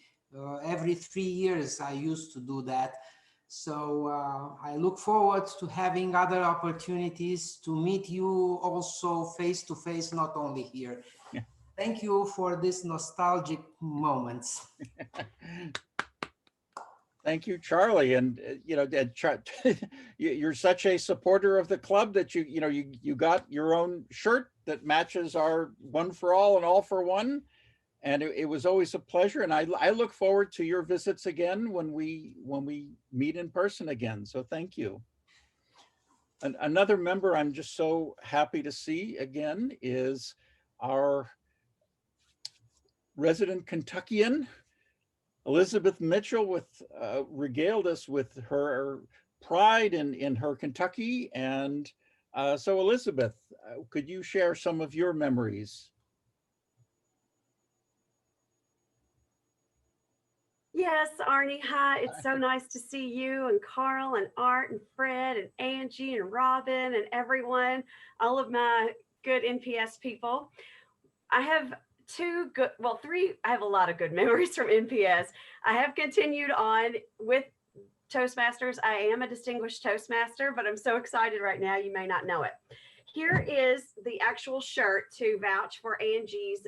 every 3 years. I used to do that. So I look forward to having other opportunities to meet you also face to face, not only here. Yeah. Thank you for this nostalgic moments. Thank you, Charlie. And you're such a supporter of the club that you got your own shirt that matches our one for all and all for one. And it was always a pleasure. And I look forward to your visits again when we meet in person again. So thank you. And another member I'm just so happy to see again is our resident Kentuckian, Elizabeth Mitchell, regaled us with her pride in her Kentucky. And so Elizabeth, could you share some of your memories? Yes, Arnie, hi. It's so nice to see you and Carl and Art and Fred and Angie and Robin and everyone, all of my good NPS people. I have three, I have a lot of good memories from NPS. I have continued on with Toastmasters. I am a distinguished Toastmaster, but I'm so excited right now, you may not know it. Here is the actual shirt to vouch for Angie's,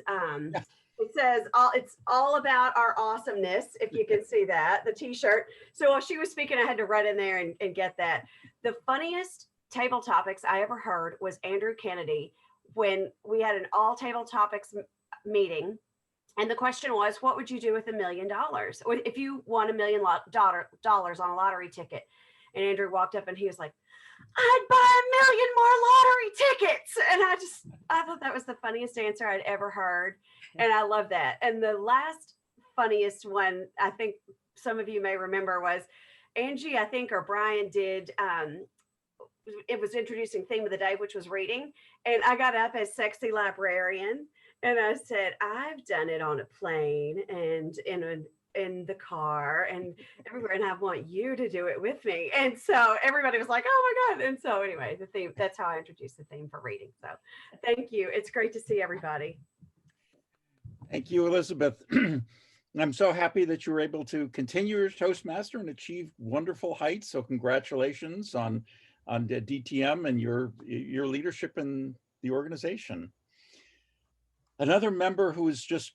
it says, it's all about our awesomeness, if you can see that, the t-shirt. So while she was speaking, I had to run in there and get that. The funniest table topics I ever heard was Andrew Kennedy when we had an all table topics meeting. And the question was, what would you do with $1 million? Or if you won $1 million on a lottery ticket? And Andrew walked up and he was like, I'd buy 1 million more lottery tickets. And I thought that was the funniest answer I'd ever heard. And I love that. And the last funniest one, I think some of you may remember, was Angie, I think, or Brian did, it was introducing theme of the day, which was reading. And I got up as sexy librarian and I said, I've done it on a plane and in the car and everywhere, and I want you to do it with me. And so everybody was like, oh my God. And so anyway, the theme, that's how I introduced the theme for reading. So thank you. It's great to see everybody. Thank you, Elizabeth. I'm so happy that you were able to continue your Toastmaster and achieve wonderful heights. So congratulations on the DTM and your leadership in the organization. Another member who is just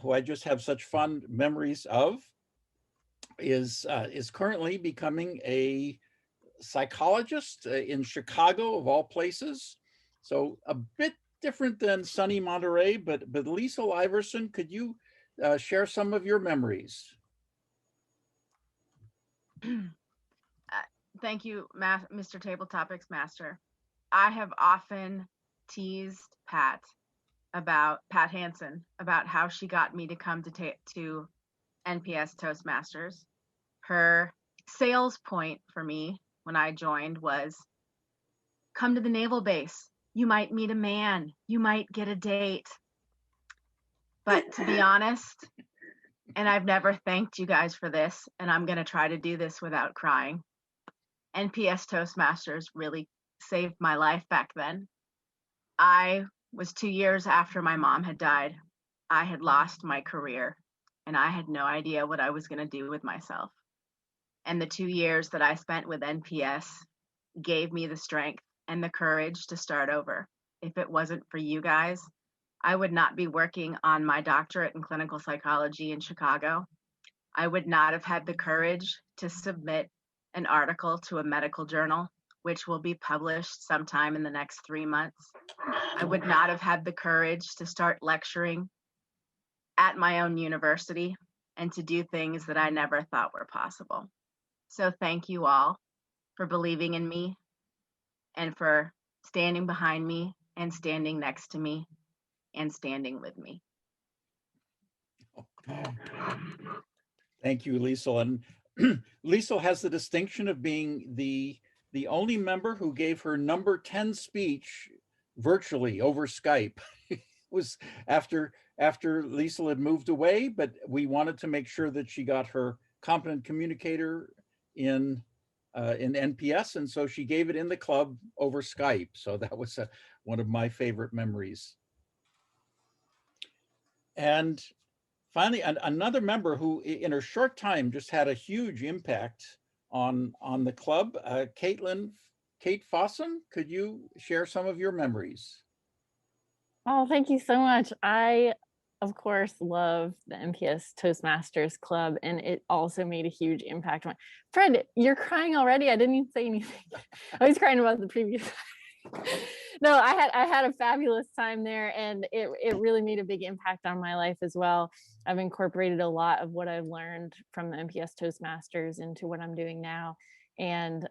who I just have such fond memories of is currently becoming a psychologist in Chicago, of all places. So a bit different than sunny Monterey, but Lisa Iverson, could you share some of your memories? Thank you, Mr. Table Topics Master. I have often teased Pat Hansen about how she got me to come to NPS Toastmasters. Her sales point for me when I joined was, come to the naval base. You might meet a man. You might get a date. But to be honest, and I've never thanked you guys for this, and I'm going to try to do this without crying, NPS Toastmasters really saved my life back then. I was 2 years after my mom had died. I had lost my career and I had no idea what I was going to do with myself. And the 2 years that I spent with NPS gave me the strength and the courage to start over. If it wasn't for you guys, I would not be working on my doctorate in clinical psychology in Chicago. I would not have had the courage to submit an article to a medical journal, which will be published sometime in the next 3 months. I would not have had the courage to start lecturing at my own university and to do things that I never thought were possible. So thank you all for believing in me and for standing behind me and standing next to me and standing with me. Thank you, Liesl. And Liesl has the distinction of being the only member who gave her number 10 speech virtually over Skype. It was after Liesl had moved away, but we wanted to make sure that she got her competent communicator in NPS, and so she gave it in the club over Skype. So that was one of my favorite memories. And finally, another member who in her short time just had a huge impact on the club, Caitlyn, Kate Fossum, could you share some of your memories? Oh, thank you so much. I, of course, love the NPS Toastmasters Club, and it also made a huge impact on my... Fred, you're crying already. I didn't even say anything. I was crying about the previous. No, I had a fabulous time there, and it really made a big impact on my life as well. I've incorporated a lot of what I've learned from the NPS Toastmasters into what I'm doing now, and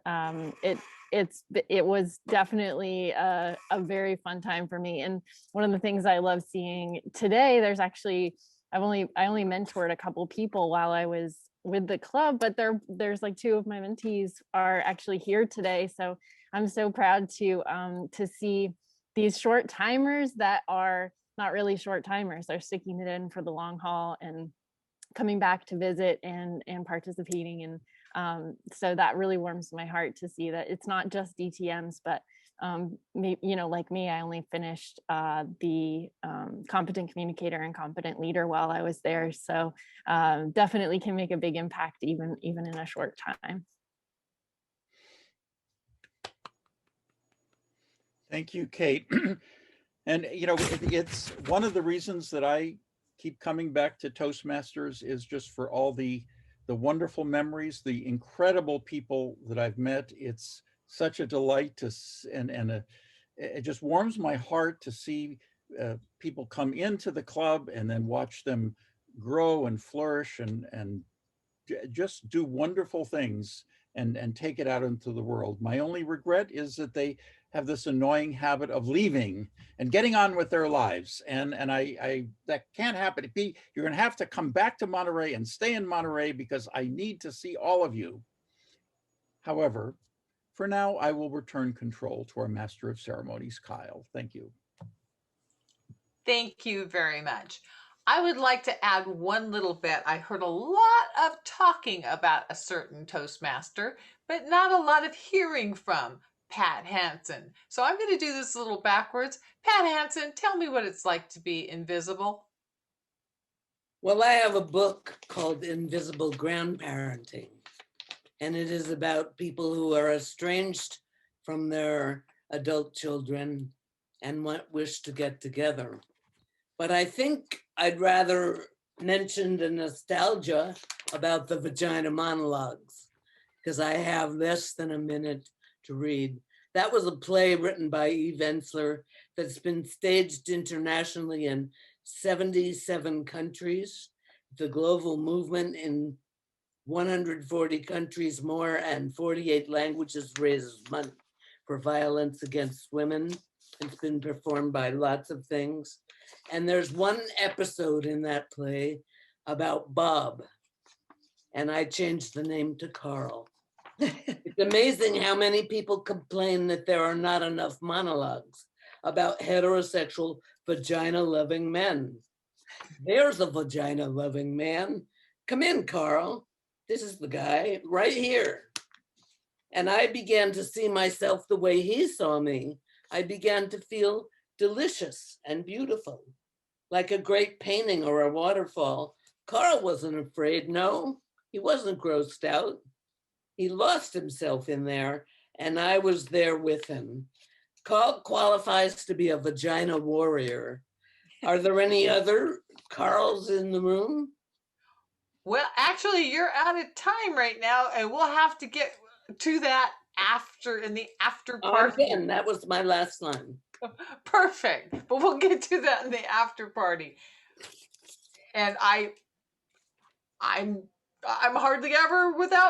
it was definitely a very fun time for me. And one of the things I love seeing today, there's actually I only mentored a couple people while I was with the club, but there's like 2 of my mentees are actually here today, so I'm so proud to see these short timers that are not really short timers. They're sticking it in for the long haul and coming back to visit and participating. And so that really warms my heart to see that it's not just DTMs, but like me, I only finished the competent communicator and competent leader while I was there. So definitely can make a big impact even in a short time. Thank you, Kate. And it's one of the reasons that I keep coming back to Toastmasters is just for all the wonderful memories, the incredible people that I've met. It's such a delight to, it just warms my heart to see people come into the club and then watch them grow and flourish and just do wonderful things and take it out into the world. My only regret is that they have this annoying habit of leaving and getting on with their lives. And I that can't happen. You're gonna have to come back to Monterey and stay in Monterey because I need to see all of you. However, for now, I will return control to our Master of Ceremonies, Kyle. Thank you. Thank you very much. I would like to add one little bit. I heard a lot of talking about a certain Toastmaster, but not a lot of hearing from Pat Hansen. So I'm going to do this a little backwards. Pat Hansen, tell me what it's like to be invisible. Well, I have a book called Invisible Grandparenting, and it is about people who are estranged from their adult children and wish to get together. But I think I'd rather mention the nostalgia about the vagina monologues, because I have less than a minute to read. That was a play written by Eve Ensler that's been staged internationally in 77 countries. The global movement in 140 countries more and 48 languages raises money for violence against women. It's been performed by lots of things. And there's one episode in that play about Bob, and I changed the name to Carl. It's amazing how many people complain that there are not enough monologues about heterosexual vagina-loving men. There's a vagina-loving man. Come in, Carl. This is the guy right here. And I began to see myself the way he saw me. I began to feel delicious and beautiful, like a great painting or a waterfall. Carl wasn't afraid, no, he wasn't grossed out. He lost himself in there, and I was there with him. Carl qualifies to be a vagina warrior. Are there any other Carls in the room? Well, actually, you're out of time right now, and we'll have to get to that in the after party. Again, that was my last line. Perfect, but we'll get to that in the after party. And I'm hardly ever without